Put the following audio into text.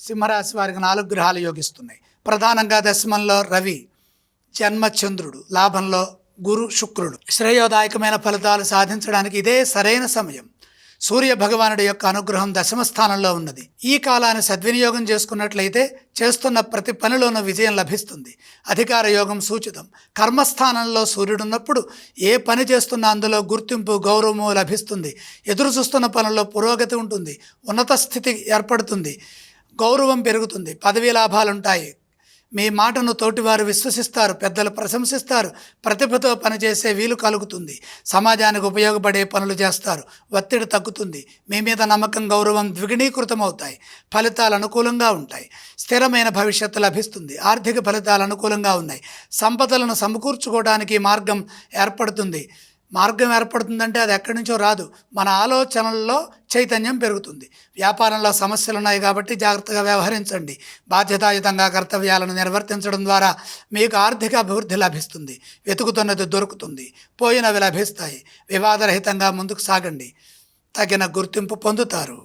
సింహరాశి వారికి 4 గ్రహాలు యోగిస్తున్నాయి. ప్రధానంగా దశమంలో రవి, జన్మచంద్రుడు, లాభంలో గురు, శుక్రుడు. శ్రేయోదాయకమైన ఫలితాలు సాధించడానికి ఇదే సరైన సమయం. సూర్య భగవానుడి యొక్క అనుగ్రహం దశమ స్థానంలో ఉన్నది. ఈ కాలాన్ని సద్వినియోగం చేసుకున్నట్లయితే చేస్తున్న ప్రతి పనిలోనూ విజయం లభిస్తుంది. అధికార యోగం సూచితం. కర్మస్థానంలో సూర్యుడున్నప్పుడు ఏ పని చేస్తున్నా అందులో గుర్తింపు, గౌరవము లభిస్తుంది. ఎదురు చూస్తున్న పనుల్లో పురోగతి ఉంటుంది. ఉన్నత స్థితి ఏర్పడుతుంది. గౌరవం పెరుగుతుంది. పదవీ లాభాలుంటాయి. మీ మాటను తోటివారు విశ్వసిస్తారు. పెద్దలు ప్రశంసిస్తారు. ప్రతిభతో పనిచేసే వీలు కలుగుతుంది. సమాజానికి ఉపయోగపడే పనులు చేస్తారు. ఒత్తిడి తగ్గుతుంది. మీ మీద నమ్మకం, గౌరవం ద్విగుణీకృతమవుతాయి. ఫలితాలు అనుకూలంగా ఉంటాయి. స్థిరమైన భవిష్యత్తు లభిస్తుంది. ఆర్థిక ఫలితాలు అనుకూలంగా ఉన్నాయి. సంపదలను సమకూర్చుకోవడానికి మార్గం ఏర్పడుతుంది. ఏర్పడుతుందంటే అది ఎక్కడి నుంచో రాదు. మన ఆలోచనల్లో చైతన్యం పెరుగుతుంది. వ్యాపారంలో సమస్యలు ఉన్నాయి కాబట్టి జాగ్రత్తగా వ్యవహరించండి. బాధ్యతాయుతంగా కర్తవ్యాలను నిర్వర్తించడం ద్వారా మీకు ఆర్థిక అభివృద్ధి లభిస్తుంది. వెతుకుతున్నది దొరుకుతుంది. పోయినవి లభిస్తాయి. వివాదరహితంగా ముందుకు సాగండి. తగిన గుర్తింపు పొందుతారు.